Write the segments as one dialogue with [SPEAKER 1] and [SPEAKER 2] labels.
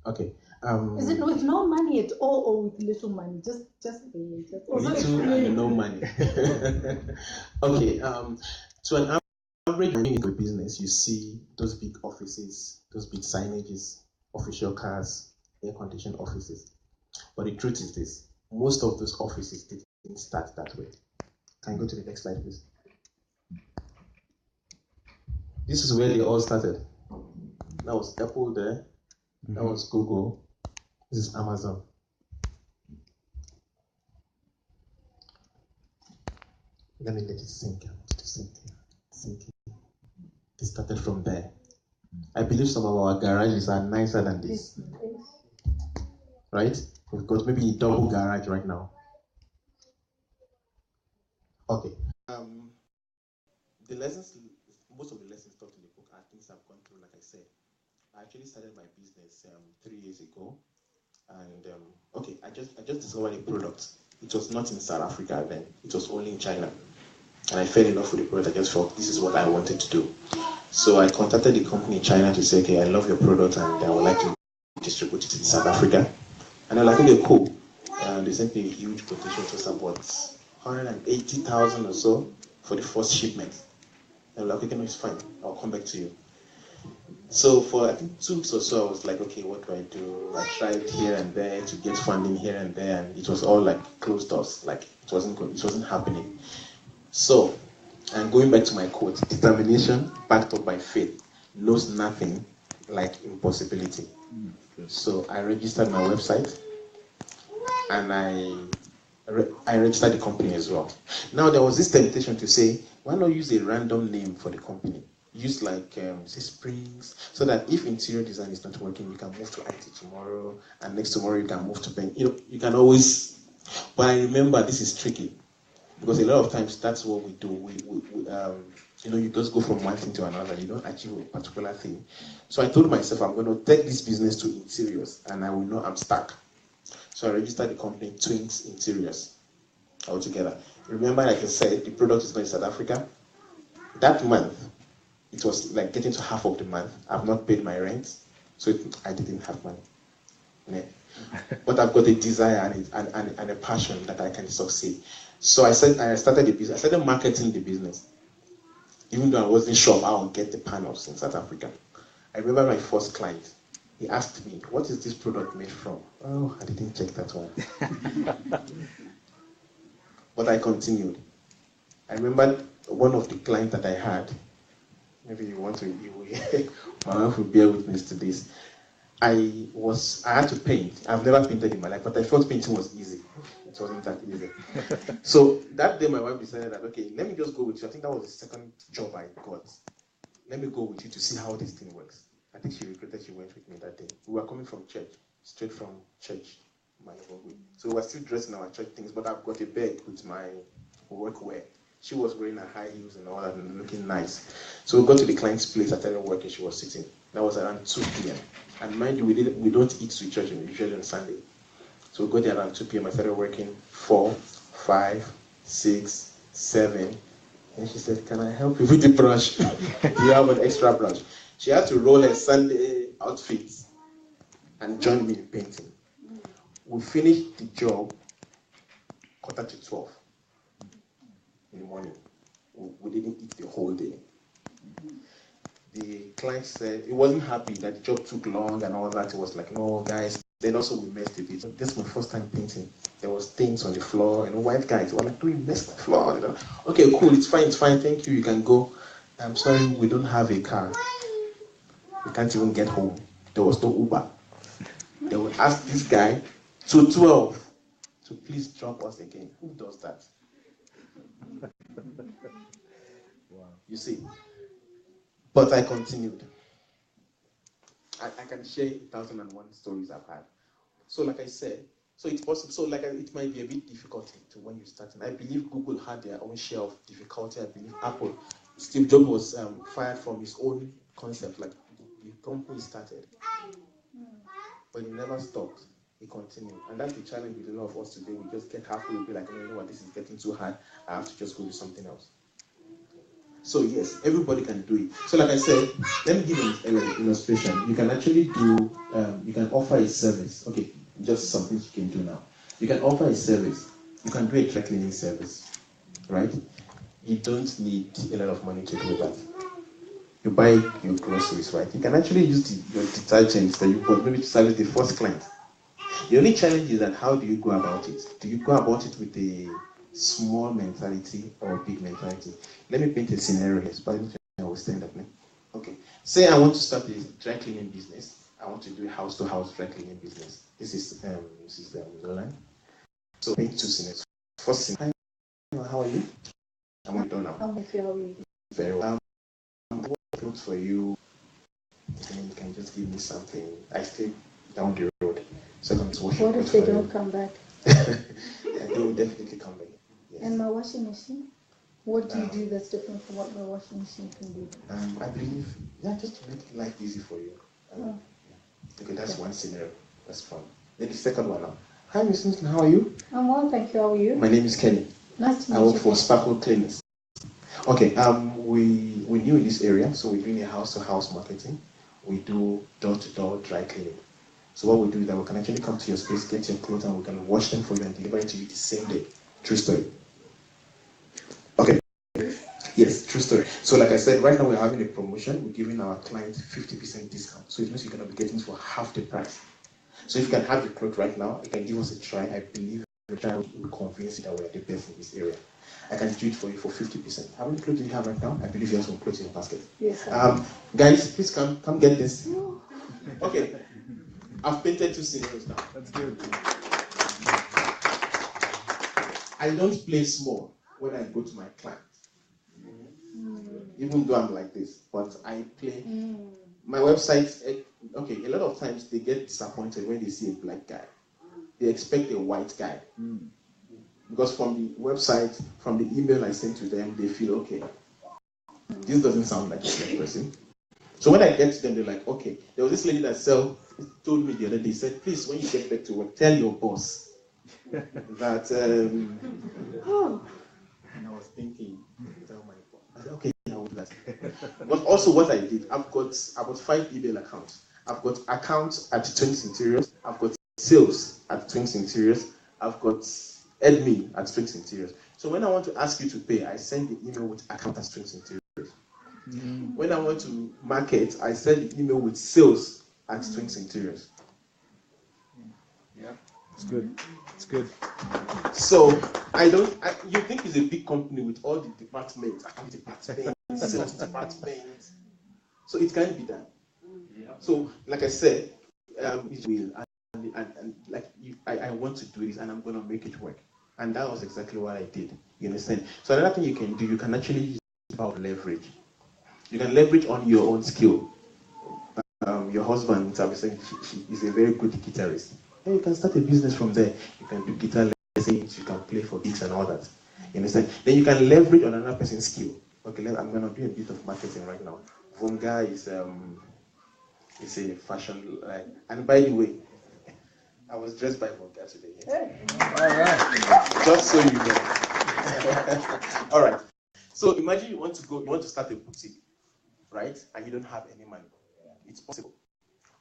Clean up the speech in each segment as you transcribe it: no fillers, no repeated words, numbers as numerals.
[SPEAKER 1] Okay.
[SPEAKER 2] Is it with no money at all or with little money? Just
[SPEAKER 1] Little and no money. Okay. To an average in a business, you see those big offices, those big signages, official cars, air-conditioned offices. But the truth is this: most of those offices didn't start that way. Can you go to the next slide, please? This is where they all started. That was Apple there. That was Google. This is Amazon. Let me let it sink. I want it to sink here. Sink here. They started from there. I believe some of our garages are nicer than this. Right? We've got maybe a double garage right now. Okay. The lessons, most of the lessons taught in the book are things I've gone through, like I said. I actually started my business 3 years ago. And okay, I just discovered a product. It was not in South Africa then. It was only in China. And I fell in love with the product. I just felt this is what I wanted to do. So I contacted the company in China to say, okay, I love your product and I would like to distribute it in South Africa. And they're like, okay, cool. And they sent me a huge quotation. It was about 180,000 or so for the first shipment. And I'm like, okay, no, it's fine. I'll come back to you. So for I think 2 weeks or so, I was like, okay, what do I do? I tried here and there to get funding here and there, and it was all like closed doors. Like it wasn't happening. So, and going back to my quote, determination backed up by faith knows nothing like impossibility. So I registered my website, and I registered the company as well. Now there was this temptation to say, why not use a random name for the company? Use like say Springs, so that if interior design is not working, you can move to IT tomorrow, and next tomorrow you can move to bank. You can always. But I remember this is tricky because a lot of times that's what we do. You just go from one thing to another. You don't achieve a particular thing. So I told myself I'm going to take this business to interiors, and I will know I'm stuck. So I registered the company Twins Interiors altogether. Remember, like I said, the product is not in South Africa. That month, it was like getting to half of the month. I've not paid my rent, so I didn't have money. Yeah. But I've got a desire and a passion that I can succeed. So I started the business. I started marketing the business, even though I wasn't sure how I'll get the panels in South Africa. I remember my first client. He asked me, "What is this product made from?" Oh, I didn't check that one. But I continued. I remember one of the clients that I had. Maybe my wife will bear witness to this. I had to paint. I've never painted in my life, but I thought painting was easy. It wasn't that easy. So that day my wife decided that, okay, let me just go with you. I think that was the second job I got. Let me go with you to see how this thing works. I think she regretted she went with me that day. We were coming from church, straight from church. So we were still dressed in our church things, but I've got a bag with my workwear. She was wearing her high heels and all that and looking nice. So we got to the client's place. I started working. She was sitting. That was around 2 p.m. And mind you, we don't eat to church usually on Sunday. So we got there around 2 p.m. I started working 4, 5, 6, 7. And she said, "Can I help you with the brush? Do you have an extra brush?" She had to roll her Sunday outfits and join me in painting. We finished the job 11:45 in the morning. We didn't eat the whole day. The client said he wasn't happy that the job took long and all that. It was like, "No, guys." Then also we messed a bit. This is my first time painting. There was things on the floor, white guys were like, "Do we mess the floor?" Okay, cool, it's fine, thank you, you can go. I'm sorry, we don't have a car. We can't even get home. There was no Uber. They would ask this guy to 12 to please drop us again. Who does that? Wow. You see. But I continued. I can share 1,001 stories I've had. So like I said, so it's possible. So it might be a bit difficult to when you start. And I believe Google had their own share of difficulty. I believe Apple, Steve Jobs was fired from his own concept. Like the company started, but he never stopped. He continued, and that's the challenge with a lot of us today. We just get halfway, we'll be like, "Oh, you know what? This is getting too hard. I have to just go do something else." So yes, everybody can do it. So like I said, let me give you an illustration. You can actually do, you can offer a service. Okay, just something you can do now. You can offer a service. You can do a dry cleaning service, right? You don't need a lot of money to do that. You buy your groceries, right? You can actually use your detergents that you bought maybe to service the first client. The only challenge is that how do you go about it? Do you go about it with a small mentality or a big mentality? Let me paint a scenario here. I will stand up now. Okay. Say I want to start a dry cleaning business. I want to do a house-to-house dry cleaning business. This is the line. So paint two scenarios. First scenario. How are you? I'm done now.
[SPEAKER 2] I'm with you.
[SPEAKER 1] Very well. Clothes for you. And you can just give me something. I stay down the road. So I can just wash
[SPEAKER 2] What if they don't come back?
[SPEAKER 1] Yeah, they will definitely come back. Yes.
[SPEAKER 2] And my washing machine? What do you do that's different from what my washing machine can do?
[SPEAKER 1] I believe, just to make life easy for you. Yeah. Okay, that's one scenario. That's fun. Then the second one now. Hi, Miss Newton, how are you?
[SPEAKER 2] I'm well, thank you. How are you?
[SPEAKER 1] My name is Kenny.
[SPEAKER 2] Nice to meet
[SPEAKER 1] I
[SPEAKER 2] you.
[SPEAKER 1] work for Sparkle Cleaners. Okay, we're new in this area, so we're doing a house-to-house marketing. We do door-to-door dry cleaning. So what we do is that we can actually come to your space, get your clothes, and we can wash them for you and deliver it to you the same day. True story. Okay. Yes, true story. So like I said, right now we're having a promotion. We're giving our clients 50% discount. So it means you're going to be getting it for half the price. So if you can have the clothes right now, you can give us a try. I believe the try will convince you that we're the best in this area. I can do it for you for 50%. How many clothes do you have right now? I believe you have some clothes in your basket.
[SPEAKER 2] Yes.
[SPEAKER 1] Guys, please come get this. Okay. I've painted two scenarios now.
[SPEAKER 3] That's good.
[SPEAKER 1] I don't play small when I go to my client. Even though I'm like this, but I play. My website, okay, a lot of times they get disappointed when they see a black guy. They expect a white guy. Because from the website, from the email I sent to them, they feel, okay, this doesn't sound like a black person. So when I get to them, they're like, okay. There was this lady that told me the other day, said, please, when you get back to work, tell your boss that, and I was thinking, tell my boss. I said, okay, I will do that. But also what I did, I've got 5 email accounts. I've got accounts at Twins Interiors. I've got sales at Twins Interiors. I've got admin at Twins Interiors. So when I want to ask you to pay, I send the email with account at Twins Interiors. When I want to market, I send the email with sales at Twins Interiors.
[SPEAKER 3] Yeah, it's good. It's good.
[SPEAKER 1] So you think it's a big company with all the departments, account department, sales department. So it can be done. So like I said, it will, and like I want to do this, and I'm going to make it work. And that was exactly what I did. You understand? So another thing you can do, you can actually use about leverage. You can leverage on your own skill. Your husband, I was saying, she is a very good guitarist. And you can start a business from there. You can do guitar lessons, you can play for gigs and all that. You understand? Then you can leverage on another person's skill. Okay, I'm going to do a bit of marketing right now. Vonga is a fashion line. And by the way, I was dressed by Vonga today.
[SPEAKER 3] All right.
[SPEAKER 1] Just so you know. All right. So imagine you want to start a boutique, right? And you don't have any money. It's possible.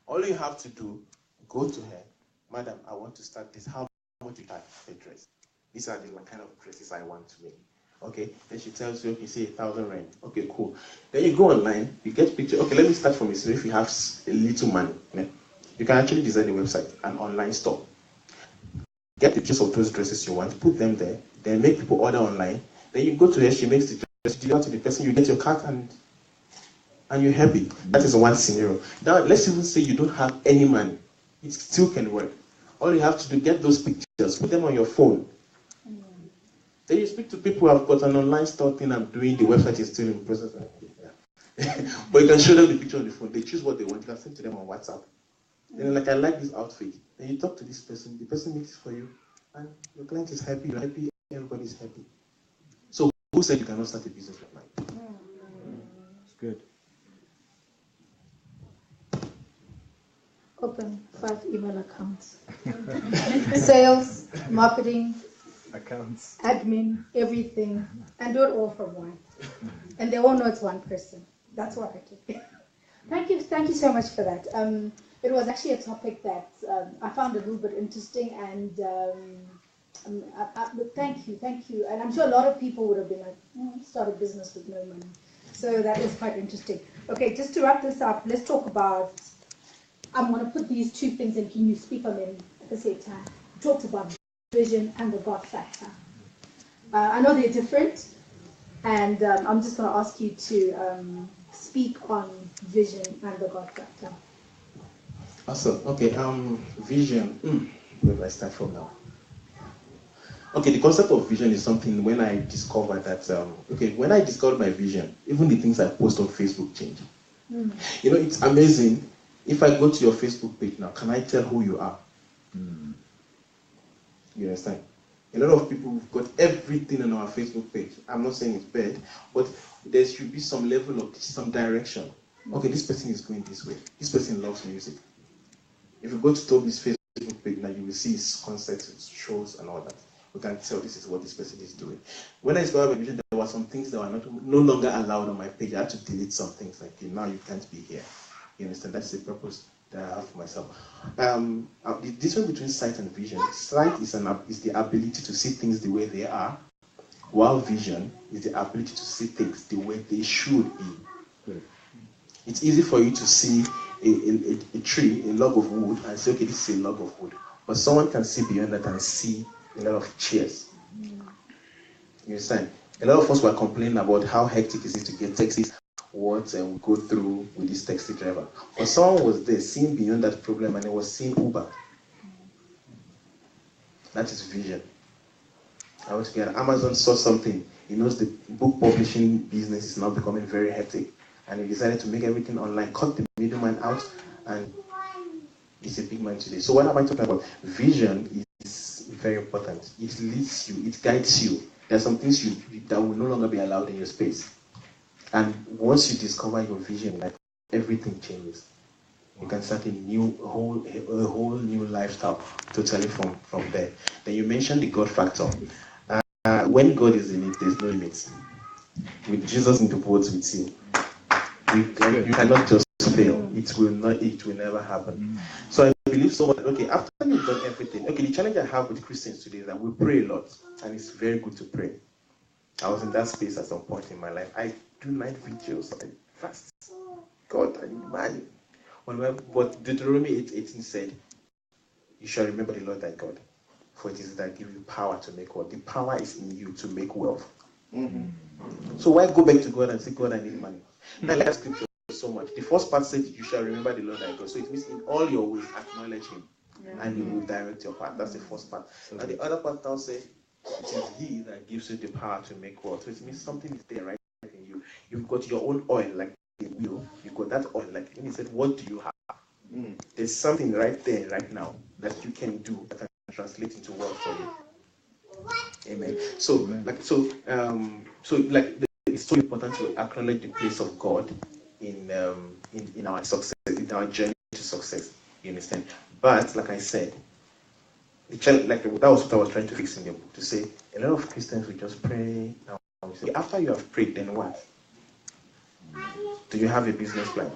[SPEAKER 1] All you have to do, go to her, madam, I want to start this. How much you charge a dress? These are the kind of dresses I want to make. Okay. Then she tells you, okay, say 1,000 rand. Okay, cool. Then you go online, you get picture. Okay, let me start from this. So if you have a little money, you can actually design a website, an online store. Get pictures of those dresses you want, put them there, then make people order online. Then you go to her, she makes the dress, deliver to the person, you get your cart, and you're happy. That is one scenario. Now, let's even say you don't have any money. It still can work. All you have to do, get those pictures, put them on your phone. Then you speak to people who have got an online store thing I'm doing, the website is still in process. But you can show them the picture on the phone. They choose what they want. You can send to them on WhatsApp. Then like, I like this outfit. Then you talk to this person. The person makes it for you. And your client is happy. You're happy. Everybody's happy. So who said you cannot start a business right now?
[SPEAKER 3] It's good.
[SPEAKER 2] Open 5 email accounts. Sales, marketing,
[SPEAKER 3] Accounts.
[SPEAKER 2] admin, everything, and do it all from one. And they all know it's one person. That's what I took. Thank you so much for that. It was actually a topic that I found a little bit interesting, and thank you. And I'm sure a lot of people would have been like, start a business with no money. So that was quite interesting. Okay, just to wrap this up, let's talk about. I'm going to put these two things in. Can you speak on them at the same time? We talked about vision and the God factor. I know they're different, and I'm just going to ask you to speak on vision and the God factor.
[SPEAKER 1] Awesome. Okay. Vision. Where do I start from now? Okay, the concept of vision is something when I discovered that. When I discovered my vision, even the things I post on Facebook change. You know, it's amazing. If I go to your Facebook page now, can I tell who you are? You understand? A lot of people have got everything on our Facebook page. I'm not saying it's bad, but there should be some level of some direction. Okay, this person is going this way. This person loves music. If you go to Toby's Facebook page now, you will see his concerts, his shows, and all that. We can tell this is what this person is doing. When I discovered my vision, there were some things that were no longer allowed on my page. I had to delete some things like, now you can't be here. You understand? That's the purpose that I have for myself. The difference between sight and vision. Sight is the ability to see things the way they are, while vision is the ability to see things the way they should be. It's easy for you to see a tree, a log of wood, and say, okay, this is a log of wood. But someone can see beyond that and see a lot of chairs. You understand? A lot of us were complaining about how hectic it is to get taxis, what we go through with this taxi driver. But someone was there seeing beyond that problem, and he was seeing Uber. That is vision. I was together. Amazon saw something. He knows the book publishing business is now becoming very hectic, and he decided to make everything online, cut the middleman out, and he's a big man today. So what am I talking about? Vision is very important. It leads you, it guides you. There are some things that will no longer be allowed in your space. And once you discover your vision, like everything changes. You can start a whole new lifestyle totally from there. Then you mentioned the God factor. When God is in it, there's no limits. With Jesus in the boat with you, you cannot just fail. It will never happen. So I believe so much. Okay, after you've done everything, okay, the challenge I have with Christians today is that we pray a lot, and it's very good to pray. I was in that space at some point in my life. I do night vigils, I fast. God, I need money. But Deuteronomy 8:18 said, you shall remember the Lord thy God, for it is that give you power to make wealth. The power is in you to make wealth. So why go back to God and say, God, I need money? Now, like that scripture so much. The first part said, you shall remember the Lord thy God. So it means in all your ways, acknowledge him, and he will direct your path. That's the first part. And the other part now says, it is he that gives you the power to make wealth. So it means something is there right in you. You've got your own oil, like the wheel. You've got that oil, like when he said, what do you have? There's something right there, right now, that you can do that can translate into wealth for you. Amen. So, it's so important to acknowledge the place of God in our success, in our journey to success. You understand? But like I said, that was what I was trying to fix in the book, to say a lot of Christians will just pray. After you have prayed, then what? Do you have a business plan?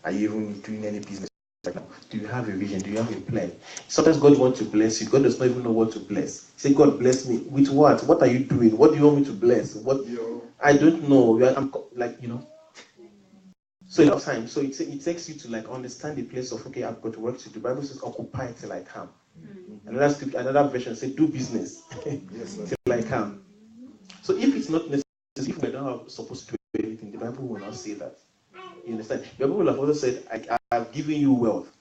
[SPEAKER 1] Are you even doing any business right now? Do you have a vision? Do you have a plan? Sometimes God wants to bless you. God does not even know what to bless. Say, God, bless me. With what? What are you doing? What do you want me to bless? What? I don't know. I'm so a lot of times, so it takes you to understand the place of, okay, I've got work to do. The Bible says, occupy till I come. Another version says, do business till I come. So if it's not necessary, if we're not supposed to do anything, the Bible will not say that. You understand? The Bible will have also said, I have given you wealth.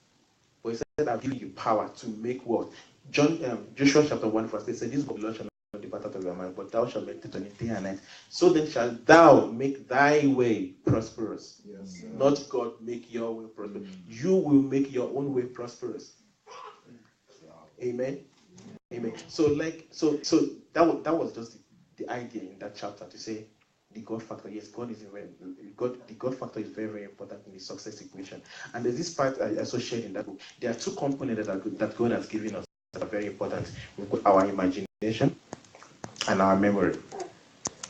[SPEAKER 1] But he said, I've given you power to make wealth. Joshua chapter 1 verse 8 said, this book shall not depart out of your mind, but thou shalt meditate on it day and night. So then shalt thou make thy way prosperous. Yes, not God make your way prosperous. You will make your own way prosperous. Amen. Amen. So that was just the idea in that chapter, to say the God factor. Yes, the God factor is very, very important in the success equation. And there's this part I also shared in that book. There are two components that God has given us. that are very important. We put our imagination and our memory.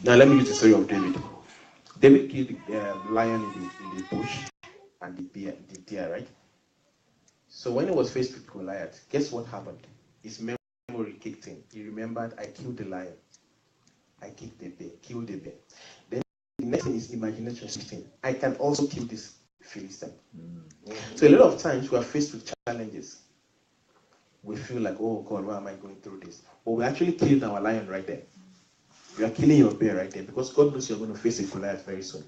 [SPEAKER 1] Now let me use the story of David. David killed the lion in the bush and the deer, right? So when he was faced with Goliath, guess what happened? His memory kicked in. He remembered, I killed the lion. I kicked the bear, killed the bear. Then the next thing is imagination shifting. I can also kill this Philistine. So a lot of times we are faced with challenges. We feel like, oh God, why am I going through this? But we actually killed our lion right there. You are killing your bear right there because God knows you're going to face a Goliath very soon.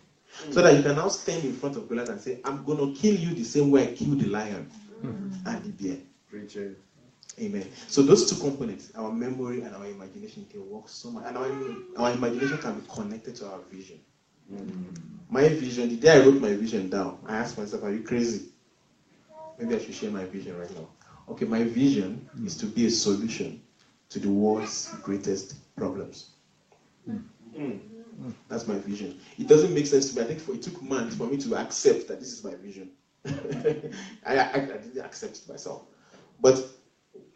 [SPEAKER 1] So that you can now stand in front of Goliath and say, I'm going to kill you the same way I killed the lion and the bear.
[SPEAKER 3] Preacher.
[SPEAKER 1] Amen. So those two components, our memory and our imagination, can work so much. And our imagination can be connected to our vision. My vision, the day I wrote my vision down, I asked myself, are you crazy? Maybe I should share my vision right now. Okay, my vision is to be a solution to the world's greatest problems. That's my vision. It doesn't make sense to me. I think it took months for me to accept that this is my vision. I didn't accept it myself. But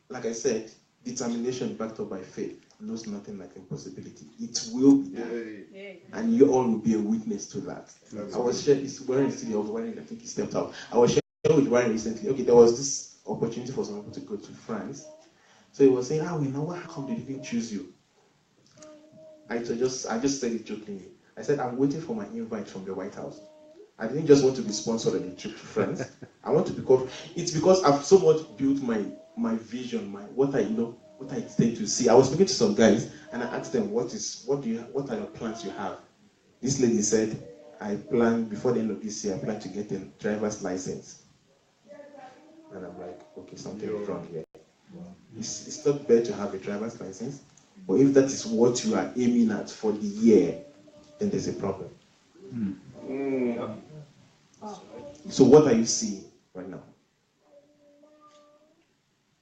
[SPEAKER 1] like I said, determination backed up by faith knows nothing like impossibility. It will be done. And you all will be a witness to that. I was sharing, I think he stepped out. I was sharing with Warren recently. Okay, there was this opportunity for some people to go to France. So he was saying, how come they didn't choose you? I just said it jokingly. I said, I'm waiting for my invite from the White House. I didn't just want to be sponsored on a trip to France. I want to become. It's because I've so much built my vision, what I intend to see. I was speaking to some guys and I asked them, what are your plans you have? This lady said, I plan before the end of this year, I plan to get a driver's license. And I'm like, okay, something is wrong here. It's not bad to have a driver's license, but if that is what you are aiming at for the year, then there's a problem. So what are you seeing right now?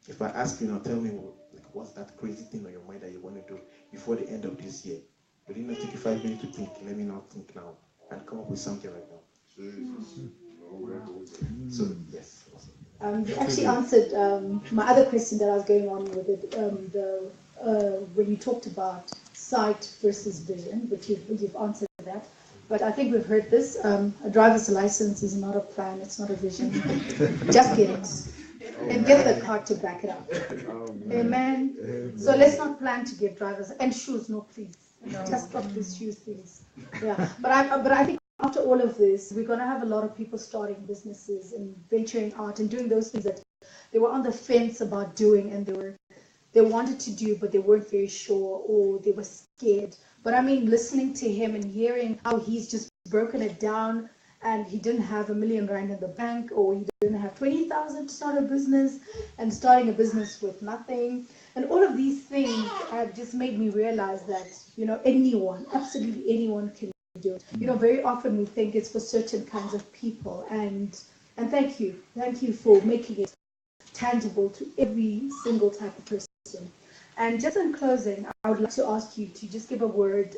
[SPEAKER 1] If I ask you now, tell me what's that crazy thing on your mind that you want to do before the end of this year? Will you not take you 5 minutes to think? Let me not think now and come up with something right now. So yes.
[SPEAKER 2] You actually answered my other question that I was going on with it. When you talked about sight versus vision, but you've answered that. But I think we've heard this. A driver's license is not a plan, it's not a vision. Just get it. And get the car to back it up. Amen. So let's not plan to get drivers and shoes, no please. Just stop these shoes, please. Yeah. But I think after all of this, we're gonna have a lot of people starting businesses and venturing out and doing those things that they were on the fence about doing and they wanted to do, but they weren't very sure or they were scared. But I mean, listening to him and hearing how he's just broken it down, and he didn't have $1 million in the bank, or he didn't have 20,000 to start a business, and starting a business with nothing, and all of these things have just made me realize that anyone, absolutely anyone, can do it. Very often we think it's for certain kinds of people, and thank you for making it tangible to every single type of person. And just in closing, I would like to ask you to just give a word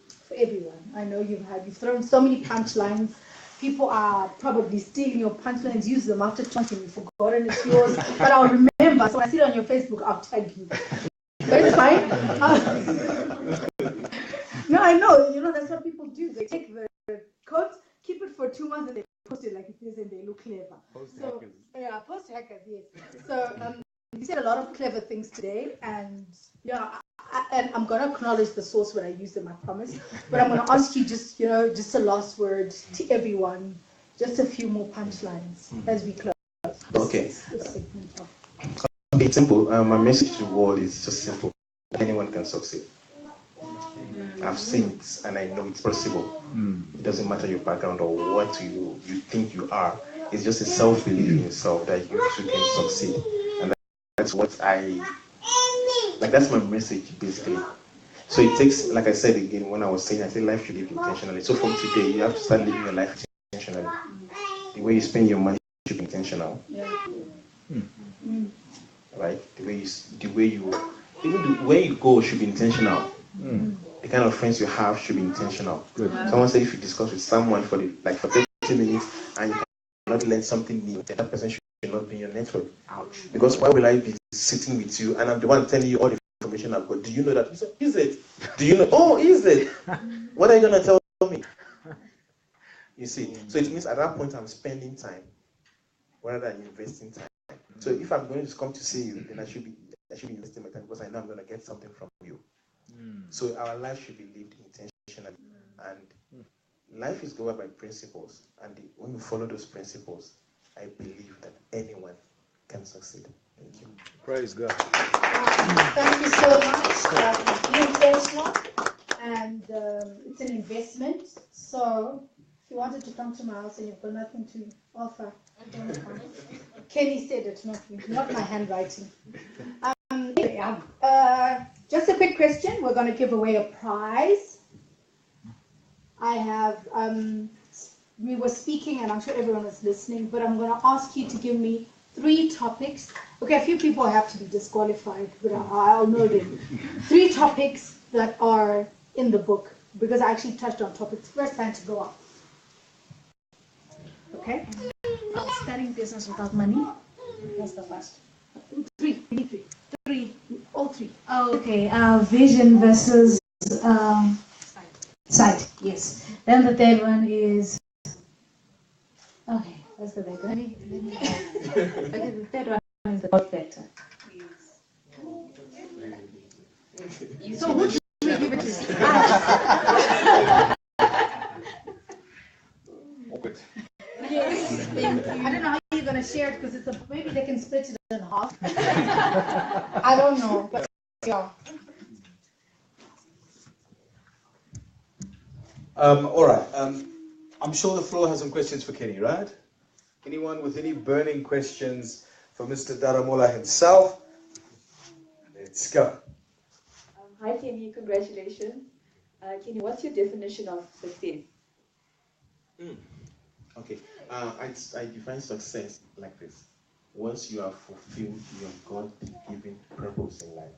[SPEAKER 2] for everyone. I know you've thrown so many punchlines. People are probably stealing your punchlines, use them after talking, you've forgotten it's yours. But I'll remember, so when I see it on your Facebook, I'll tag you. But it's fine. No, I know, that's what people do. They take the quotes, keep it for 2 months, and they post it like this, and they look clever. Post-hackers. Yeah, post-hackers, yes. So, you said a lot of clever things today, and and I'm going to acknowledge the source when I use them, I promise. But I'm going to ask you just a last word to everyone, just a few more punchlines as we close.
[SPEAKER 1] Okay. It's simple. My message to the world is just simple. Anyone can succeed. I've seen it, and I know it's possible. It doesn't matter your background or what you think you are. It's just a self-belief in yourself that you too can succeed. And that's what that's my message, basically. So it takes, like I said again, when I said life should live intentionally. So from today, you have to start living your life intentionally. The way you spend your money should be intentional. Right? Even where you go should be intentional. The kind of friends you have should be intentional. Good. Someone said if you discuss with someone for 30 minutes and you cannot learn something new, that person should not be in your network. Ouch. Because why will I be sitting with you and I'm the one telling you all the information I've got? Do you know that? You say, is it? Do you know? Oh, is it? What are you going to tell me? You see? So it means at that point I'm spending time rather than investing time. So if I'm going to come to see you, then I should be investing my time because I know I'm going to get something from you. So our life should be lived intentionally. And life is governed by principles. And when you follow those principles, I believe that anyone can succeed. Thank you.
[SPEAKER 3] Praise God.
[SPEAKER 2] Thank you so much. It's being personal, and it's an investment. So if you wanted to come to my house and you've got nothing to offer, don't come. Kenny said it, not my handwriting. Just a quick question. We're going to give away a prize. I have, we were speaking, and I'm sure everyone is listening, but I'm going to ask you to give me 3 topics. Okay, a few people have to be disqualified, but I'll know them. 3 topics that are in the book, because I actually touched on topics. First time to go up. Okay? Starting business without money. That's the first. 3. All 3.
[SPEAKER 4] Oh, okay. Vision versus sight. Yes. Then the third one is. Okay, that's the third one. Okay, the third one is the God factor.
[SPEAKER 2] So who should we give it to? Yes. I don't know how you're going to share it because maybe they can split it in half. I don't know. But yeah.
[SPEAKER 3] All right. I'm sure the floor has some questions for Kenny, right? Anyone with any burning questions for Mr. Daramola himself? Let's go.
[SPEAKER 5] Hi, Kenny. Congratulations. Kenny, what's your definition of success?
[SPEAKER 1] Okay. I define success like this. Once you have fulfilled your God-given purpose in life,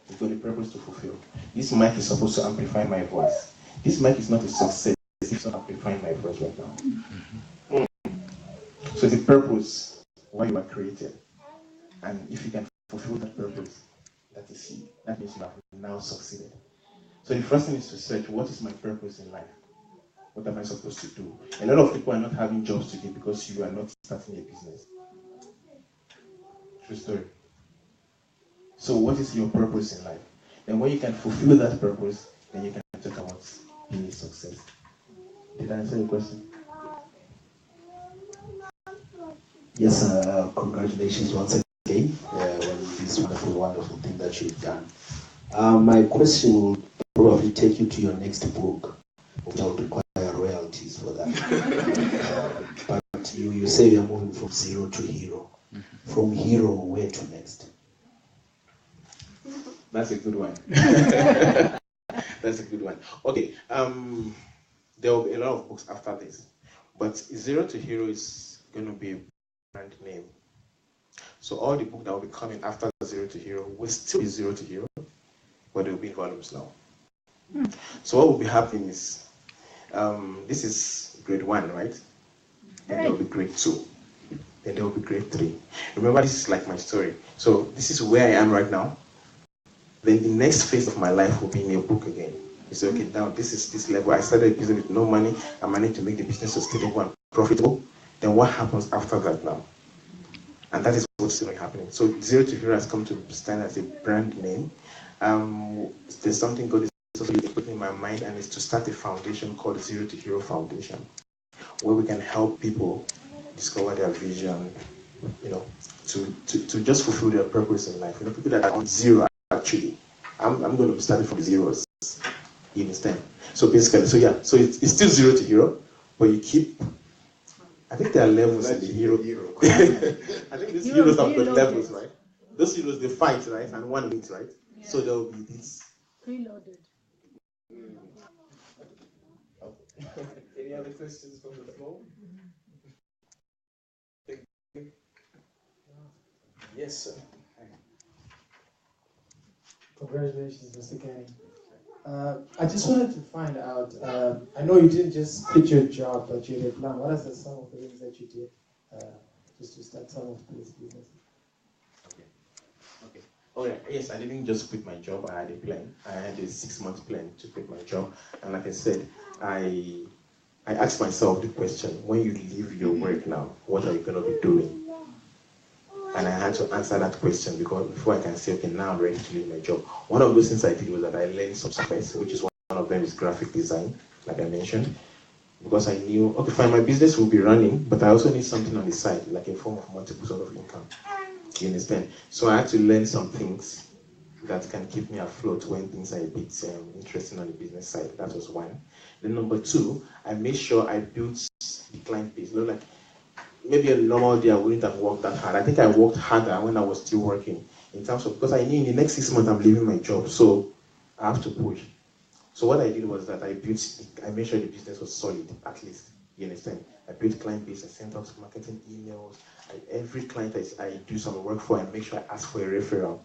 [SPEAKER 1] you've got a purpose to fulfill. This mic is supposed to amplify my voice. This mic is not a success. It's not amplifying my voice right now. So the purpose, why you are created, and if you can fulfill that purpose, that means you have now succeeded. So the first thing is to search, what is my purpose in life? What am I supposed to do? A lot of people are not having jobs today because you are not starting a business. True story. So what is your purpose in life? And when you can fulfill that purpose, then you can talk about being a success. Did I answer your question?
[SPEAKER 6] Yes, congratulations once again on this wonderful thing that you've done. My question will probably take you to your next book, which I would require royalties for that. But you say you're moving from zero to hero. From hero, where to next?
[SPEAKER 1] That's a good one. That's a good one. Okay, there will be a lot of books after this, but Zero to Hero is going to be a brand name. So all the books that will be coming after Zero to Hero will still be Zero to Hero, but they will be in volumes now. So what will be happening is, this is grade 1, right? Then there will be grade 2. Then there will be grade 3. Remember, this is like my story. So this is where I am right now. Then the next phase of my life will be in a book again. You say, okay, now this is this level. I started a business with no money. I managed to make the business sustainable and profitable. Then what happens after that now? And that is what's going to be happening. So Zero to Hero has come to stand as a brand name. There's something God is also putting in my mind, and it's to start a foundation called Zero to Hero Foundation, where we can help people discover their vision, to just fulfill their purpose in life. People that are on zero, actually. I'm going to be starting from zeros. You understand? So basically, so it's still Zero to Hero, but you keep, I think there are levels in the hero. I think these heroes have got levels, right? Those heroes, they fight, right? And one wins, right? Yeah. So there will be this.
[SPEAKER 2] Preloaded.
[SPEAKER 1] Any other questions from the floor? Yes, sir.
[SPEAKER 7] Congratulations, Mr. Kenny. I just wanted to find out, I know you didn't just quit your job, but you did plan. What are some of the things that you did just to start some of this business?
[SPEAKER 1] Okay. Oh yeah, yes, I didn't just quit my job. I had a plan. I had a 6-month plan to quit my job. And like I said, I asked myself the question, when you leave your work now, what are you going to be doing? And I had to answer that question because before I can say, okay, now I'm ready to leave my job. One of those things I did was that I learned some software, which is one of them is graphic design, like I mentioned. Because I knew, okay, fine, my business will be running, but I also need something on the side, like a form of multiple sort of income. You understand? So I had to learn some things that can keep me afloat when things are a bit interesting on the business side. That was one. Then number two, I made sure I built the client base. You know, like maybe a normal day I wouldn't have worked that hard. I think I worked harder when I was still working in terms of, because I knew in the next 6 months I'm leaving my job, so I have to push. So what I did was that I made sure the business was solid, at least. You understand? I built client base, I sent out marketing emails. Every client I do some work for, I make sure I ask for a referral.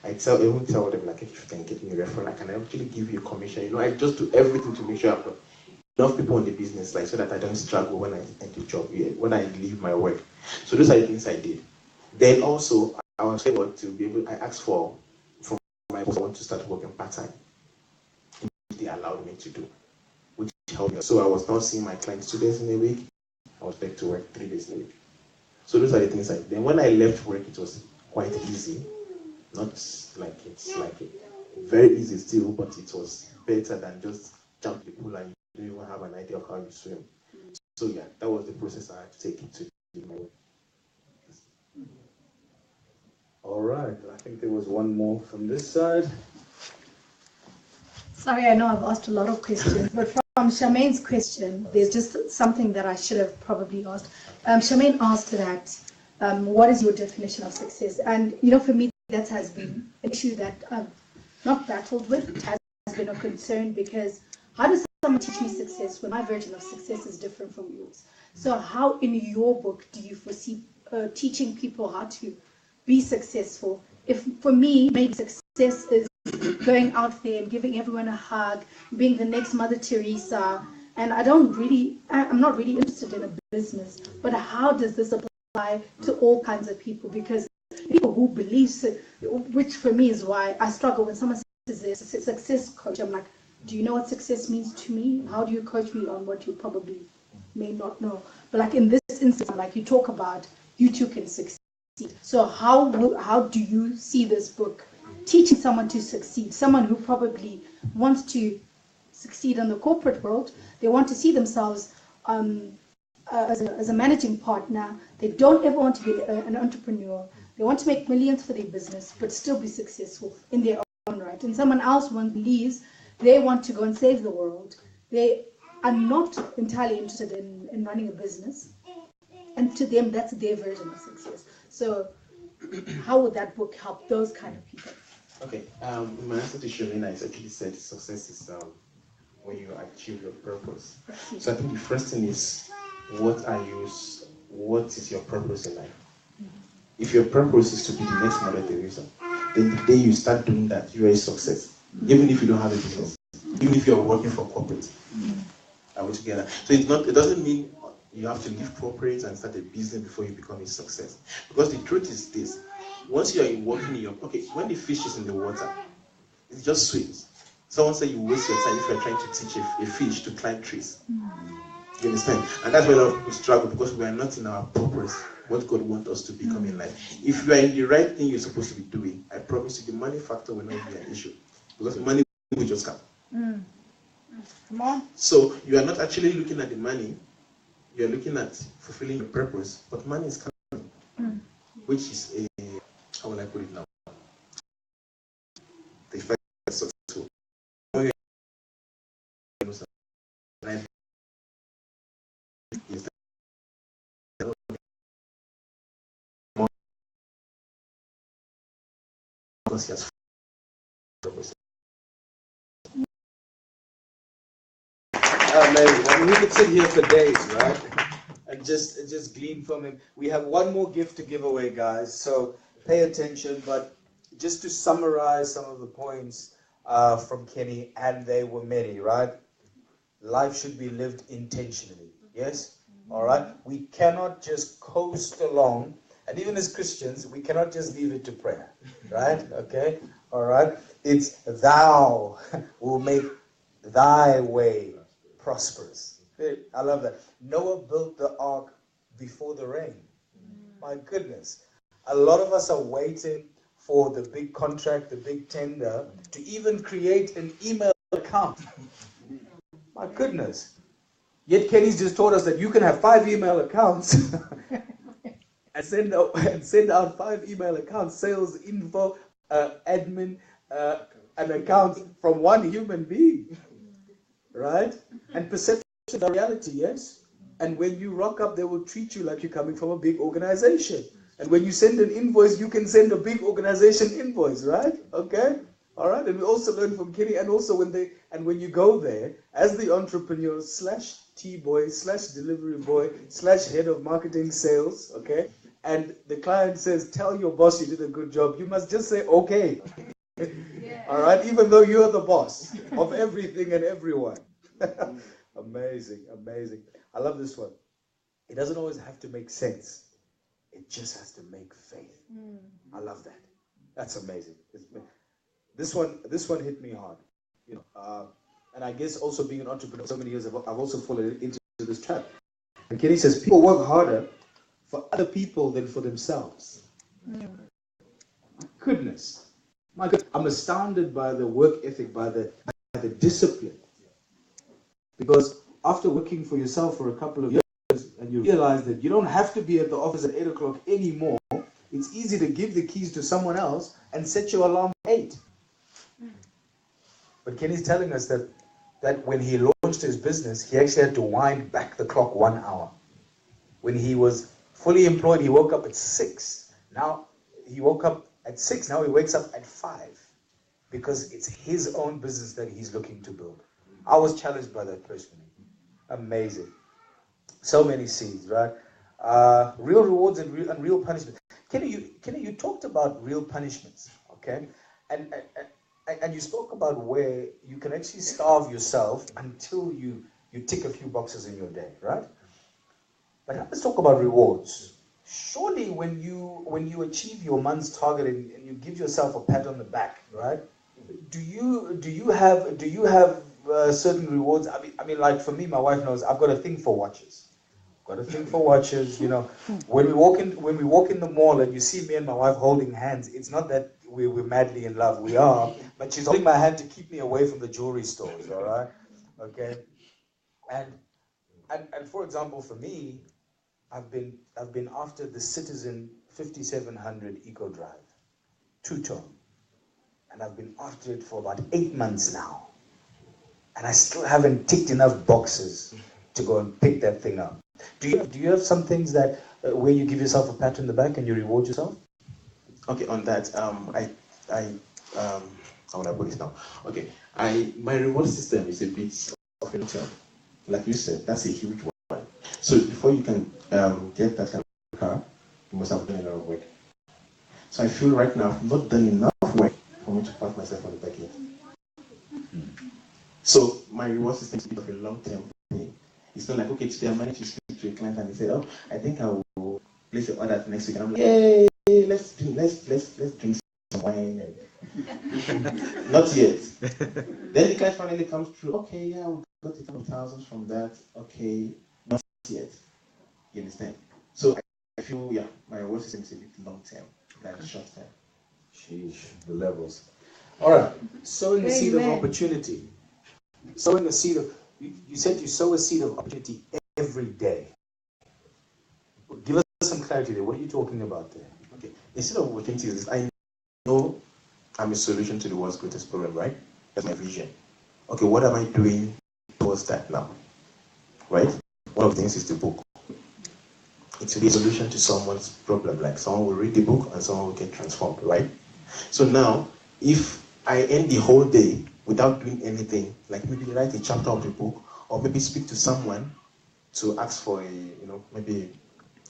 [SPEAKER 1] I even tell them, like, if you can get me a referral, I can actually give you a commission. You know, I just do everything to make sure I've got enough people in the business, like, so that I don't struggle when I enter the job, when I leave my work. So those are the things I did. Then also, I was able to be able, I asked from my boss, I want to start working part-time. They allowed me to do, which helped me. So I was not seeing my clients 2 days in a week. I was back to work 3 days in a week. So those are the things I did. Then when I left work, it was quite easy. Not like it's like very easy still, but it was better than just jump the pool and you don't even have an idea of how you swim. So yeah, that was the process I had to take it to do my work.
[SPEAKER 3] All right, I think there was one more from this side.
[SPEAKER 2] Sorry, I know I've asked a lot of questions, but from Charmaine's question, there's just something that I should have probably asked. Charmaine asked that, what is your definition of success? And, you know, for me, that has been an issue that I've not battled with. It has been a concern because how does someone teach me success when my version of success is different from yours? So how in your book do you foresee teaching people how to be successful? If for me, maybe success is going out there and giving everyone a hug, being the next Mother Teresa, and I'm not really interested in a business, but how does this apply to all kinds of people? Because people who believe, which for me is why I struggle when someone says they're a success coach, I'm like, do you know what success means to me? How do you coach me on what you probably may not know? But like in this instance, like you talk about, you too can succeed. So how do you see this book teaching someone to succeed? Someone who probably wants to succeed in the corporate world, they want to see themselves as a managing partner. They don't ever want to be an entrepreneur. They want to make millions for their business, but still be successful in their own right. And someone else believes they want to go and save the world. They are not entirely interested in running a business. And to them, that's their version of success. So how would that book help those kind of people?
[SPEAKER 1] Okay, my answer to Shamina is actually said success is when you achieve your purpose. So I think the first thing is, what is your purpose in life? If your purpose is to be the next Mother Teresa, then the day you start doing that, you are a success. Even if you don't have a business, even if you're working for corporate. Are we together? So it doesn't mean you have to leave corporate and start a business before you become a success. Because the truth is this, once you are working in your, when the fish is in the water, it just swims. Someone said you waste your time if you're trying to teach a fish to climb trees. You understand? And that's why a lot of people struggle, because we are not in our purpose, what God wants us to become in life. If you are in the right thing you're supposed to be doing, I promise you the money factor will not be an issue. Because money will just come.
[SPEAKER 2] Come on.
[SPEAKER 1] So you are not actually looking at the money, you're looking at fulfilling your purpose, but money is coming, which is a, how will I put it now? The fact that successful. Is that because he has purpose.
[SPEAKER 3] Amazing. I mean, we could sit here for days, right? And just glean from him. We have one more gift to give away, guys. So pay attention. But just to summarize some of the points from Kenny, and they were many, right? Life should be lived intentionally. Yes? All right? We cannot just coast along. And even as Christians, we cannot just leave it to prayer. Right? Okay? All right? It's thou will make thy way prosperous. I love that. Noah built the ark before the rain. My goodness. A lot of us are waiting for the big contract, the big tender, to even create an email account. My goodness. Yet Kenny's just told us that you can have 5 email accounts and send out 5 email accounts, sales, info, admin, an account from one human being. Right? And perception is the reality, yes? And when you rock up, they will treat you like you're coming from a big organization. And when you send an invoice, you can send a big organization invoice, right? Okay? All right? And we also learn from Kenny, and also when you go there, as the entrepreneur / T-boy / delivery boy / head of marketing sales, okay? And the client says, tell your boss you did a good job, you must just say, okay. All right? Even though you're the boss of everything and everyone. Amazing, amazing. I love this one. It doesn't always have to make sense. It just has to make faith. I love that. That's amazing. This one hit me hard. And I guess also being an entrepreneur for so many years, I've also fallen into this trap. And Kenny says people work harder for other people than for themselves. My goodness. My goodness. I'm astounded by the work ethic, by the discipline. Because after working for yourself for a couple of years, and you realize that you don't have to be at the office at 8 o'clock anymore, it's easy to give the keys to someone else and set your alarm at 8. But Kenny's telling us that when he launched his business, he actually had to wind back the clock 1 hour. When he was fully employed, he woke up at 6. Now he woke up at 6, now he wakes up at 5. Because it's his own business that he's looking to build. I was challenged by that personally. Amazing. So many seeds, right? Real rewards and real punishments. Kenny, you talked about real punishments, okay? And you spoke about where you can actually starve yourself until you tick a few boxes in your day, right? But let's talk about rewards. Surely when you achieve your month's target and you give yourself a pat on the back, right? Do you have certain rewards? I mean, like for me, my wife knows I've got a thing for watches. Got a thing for watches. When we walk in the mall and you see me and my wife holding hands, it's not that we're madly in love. We are, but she's holding my hand to keep me away from the jewelry stores. All right, okay. And for example, for me, I've been after the Citizen 5700 Eco Drive, 2-tone. And I've been after it for about 8 months now. And I still haven't ticked enough boxes to go and pick that thing up. Do you have some things that where you give yourself a pat on the back and you reward yourself?
[SPEAKER 1] Okay, on that, how would I put this now? Okay, my reward system is a bit of a term. Like you said, that's a huge one. So before you can get that kind of car, you must have done a lot of work. So I feel right now I've not done enough work for me to pat myself on the back end. So my reward system is a bit of a long-term thing. It's not like, okay, today I managed to speak to a client and he said, oh, I think I will place an order next week. And I'm like, yay, let's drink some wine. And not yet. Then the client finally comes through, okay, yeah, we got a couple of thousands from that. Okay, not yet. You understand? So I feel, yeah, my reward system is a bit long-term than short-term.
[SPEAKER 3] Sheesh, the levels. All right, sowing a seed of opportunity. Sowing a seed of, you said you sow a seed of opportunity every day. Give us some clarity there. What are you talking about there?
[SPEAKER 1] Okay, the seed of opportunity is, I know I'm a solution to the world's greatest problem, right? That's my vision. Okay, what am I doing towards that now? Right? One of the things is the book. It's a solution to someone's problem. Like someone will read the book and someone will get transformed, right? So now, if I end the whole day without doing anything, like maybe write a chapter of the book, or maybe speak to someone to ask for maybe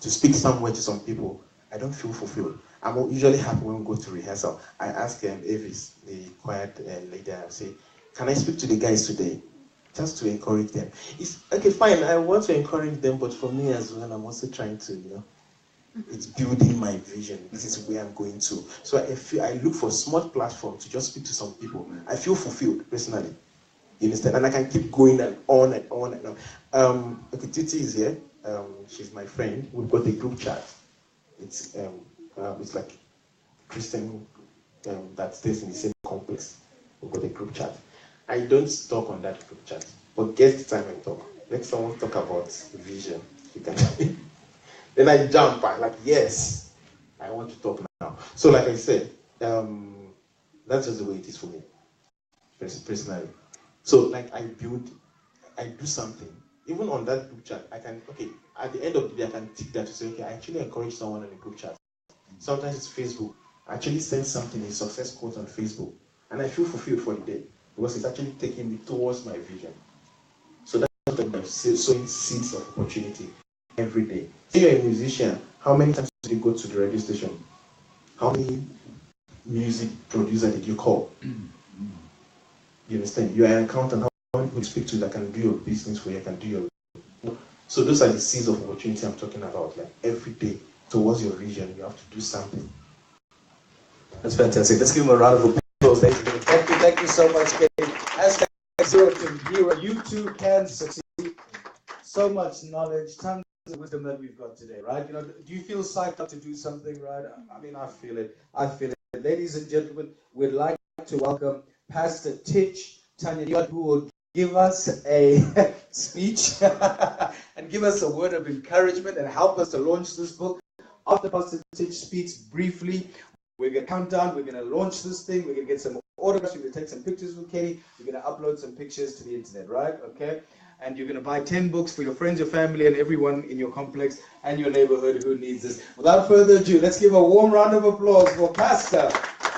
[SPEAKER 1] to speak somewhere to some people, I don't feel fulfilled. I'm usually happy when we go to rehearsal. I ask Avis, the quiet lady, I say, can I speak to the guys today? just to encourage them. It's okay, fine. I want to encourage them, but for me as well, I'm also trying to, it's building my vision. This is where I'm going to. So I look for a small platform to just speak to some people. I feel fulfilled personally. You understand? And I can keep going and on and on and on. Okay, Titi is here. She's my friend. We've got a group chat. It's like Christian that stays in the same complex. We've got a group chat. I don't talk on that group chat, but get the time and talk. Let someone talk about vision. You can. Then I jump. I'm like, yes, I want to talk now. So, like I said, that's just the way it is for me, personally. So, like, I do something. Even on that group chat, I can, okay, at the end of the day, I can tick that to say, okay, I actually encourage someone in the group chat. Sometimes it's Facebook. I actually send something, a success quote on Facebook, and I feel fulfilled for the day because it's actually taking me towards my vision. So that's what I'm sowing seeds of opportunity every day. Say you're a musician, how many times did you go to the radio station? How many music producer did you call? You understand? You are an accountant. How many people you speak to that can do your business for you, can do your... So those are the seeds of opportunity I'm talking about. Like every day, towards your vision, you have to do something.
[SPEAKER 3] That's fantastic. Let's give him a round of applause. Thank you so much, Kate. Hashtag 0 to 0. You too can succeed. So much knowledge, tons of wisdom that we've got today, right? Do you feel psyched up to do something, right? I mean, I feel it. Ladies and gentlemen, we'd like to welcome Pastor Titch Tanya, who will give us a speech and give us a word of encouragement and help us to launch this book. After Pastor Titch speaks briefly, we're going to count down, we're going to launch this thing, we're going to get some autographs, we're going to take some pictures with Katie, we're going to upload some pictures to the internet, right? Okay? And you're going to buy 10 books for your friends, your family, and everyone in your complex and your neighborhood who needs this. Without further ado, let's give a warm round of applause for Pastor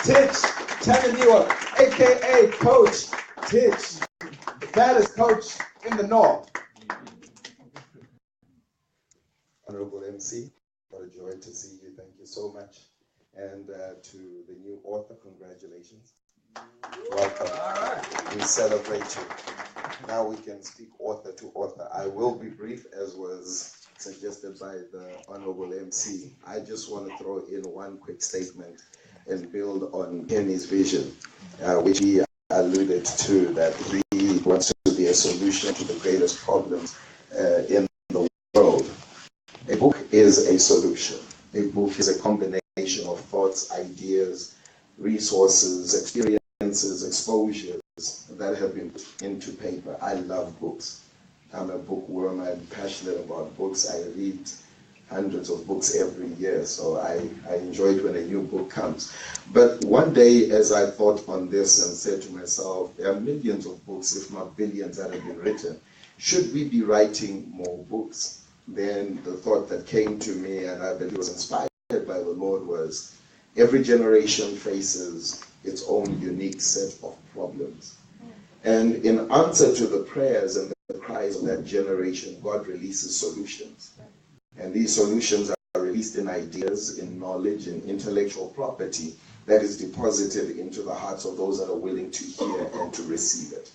[SPEAKER 3] Titch Tanya, a.k.a. Coach Titch, the baddest coach in the North.
[SPEAKER 8] Honorable MC, what a joy to see you. Thank you so much. And to the new author, congratulations. Welcome. All right. We celebrate you. Now we can speak author to author. I will be brief, as was suggested by the Honorable MC. I just want to throw in one quick statement and build on Kenny's vision, which he alluded to, that he wants to be a solution to the greatest problems in the world. A book is a solution. A book is a combination of thoughts, ideas, resources, experiences, exposures that have been put into paper. I love books. I'm a bookworm. I'm passionate about books. I read hundreds of books every year, so I enjoy it when a new book comes. But one day, as I thought on this and said to myself, there are millions of books, if not billions, that have been written. Should we be writing more books? Then the thought that came to me, and I believe was inspired by the Lord, was every generation faces its own unique set of problems. And in answer to the prayers and the cries of that generation, God releases solutions. And these solutions are released in ideas, in knowledge, in intellectual property that is deposited into the hearts of those that are willing to hear and to receive it.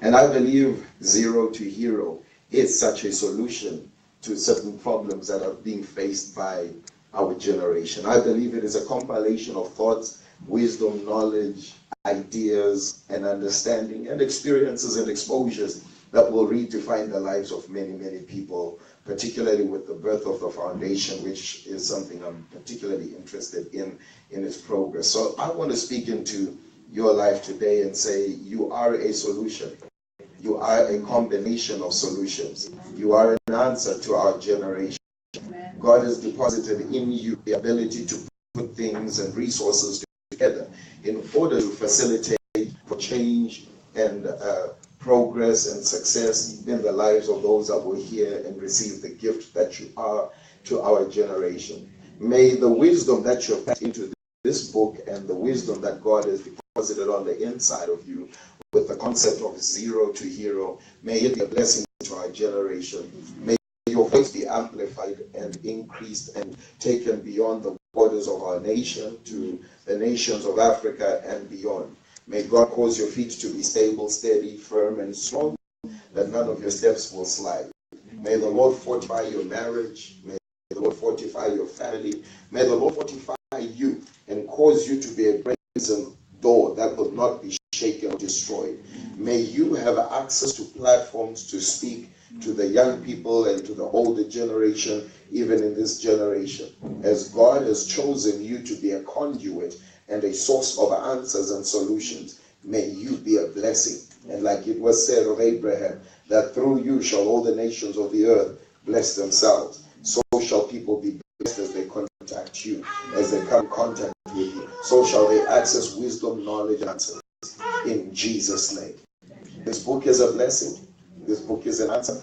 [SPEAKER 8] And I believe 0 to Hero is such a solution to certain problems that are being faced by our generation. I believe it is a compilation of thoughts, wisdom, knowledge, ideas, and understanding, and experiences and exposures that will redefine the lives of many, many people, particularly with the birth of the foundation, which is something I'm particularly interested in its progress. So I want to speak into your life today and say, you are a solution. You are a combination of solutions. You are an answer to our generation. God has deposited in you the ability to put things and resources together in order to facilitate for change and progress and success in the lives of those that will hear and receive the gift that you are to our generation. May the wisdom that you have put into this book and the wisdom that God has deposited on the inside of you with the concept of 0 to Hero, may it be a blessing to our generation. May your voice be amplified and increased and taken beyond the borders of our nation to the nations of Africa and beyond. May God cause your feet to be stable, steady, firm, and strong, that none of your steps will slide. May the Lord fortify your marriage. May the Lord fortify your family. May the Lord fortify you and cause you to be a brazen door that will not be shaken or destroyed. May you have access to platforms to speak to the young people and to the older generation, even in this generation. As God has chosen you to be a conduit and a source of answers and solutions, may you be a blessing. And like it was said of Abraham, that through you shall all the nations of the earth bless themselves. So shall people be blessed as they contact you, as they come in contact with you. So shall they access wisdom, knowledge, and answers. In Jesus' name. This book is a blessing. This book is an answer.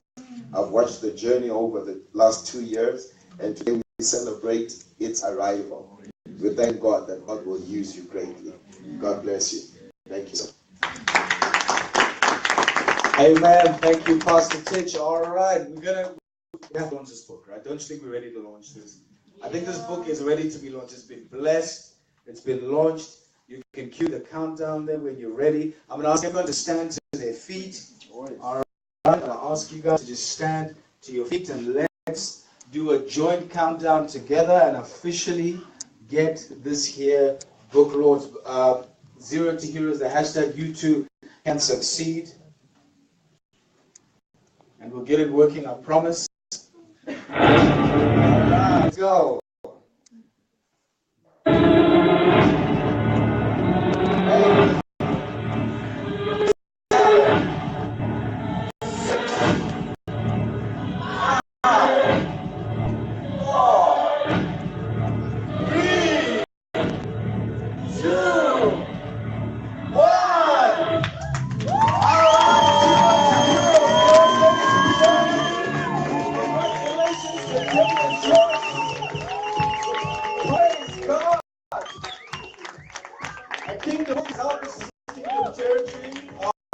[SPEAKER 8] I've watched the journey over the last 2 years, and today we celebrate its arrival. We thank God that God will use you greatly. God bless you. Thank you so much.
[SPEAKER 3] Amen. Thank you, Pastor Titch. All right, we have to launch this book, right? Don't you think we're ready to launch this? I think this book is ready to be launched. It's been blessed. It's been launched. You can cue the countdown there when you're ready. I'm going to ask everyone to stand to their feet. All right. I'm going to ask you guys to just stand to your feet and let's do a joint countdown together and officially get this here book launched. Zero to Heroes, the hashtag you too can succeed. And we'll get it working, I promise.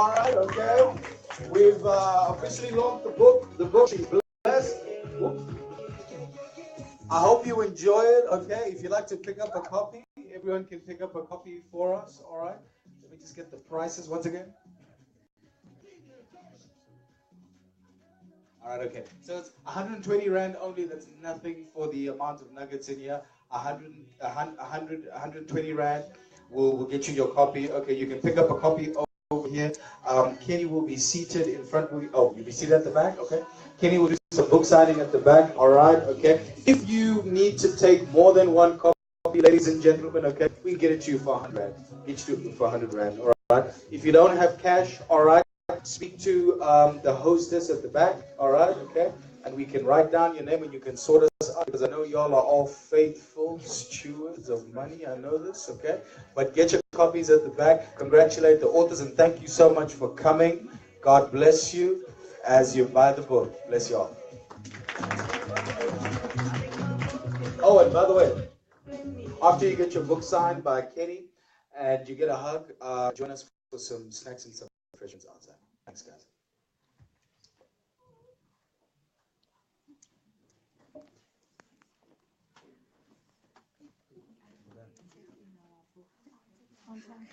[SPEAKER 3] All right, let's go. We've officially launched the book. The book is blessed. I hope you enjoy it. Okay, if you'd like to pick up a copy, everyone can pick up a copy for us. All right. Let me just get the prices once again. All right. Okay. So it's 120 rand only. That's nothing for the amount of nuggets in here. 120 rand will get you your copy. Okay. You can pick up a copy over here. Kenny will be seated in front. You'll be seated at the back. Okay. Kenny will do some book signing at the back. All right. Okay. If you need to take more than one copy, ladies and gentlemen, okay, we can get it to you for 100 rand. Get you for 100 rand. All right. If you don't have cash, all right, speak to the hostess at the back. All right. Okay. And we can write down your name and you can sort us out because I know y'all are all faithful stewards of money. I know this. Okay. But get your copies at the back. Congratulate the authors and thank you so much for coming. God bless you as you buy the book. Bless you all. Oh, and by the way, after you get your book signed by Kenny and you get a hug, join us for some snacks and some refreshments outside. Thanks, guys.
[SPEAKER 2] On time.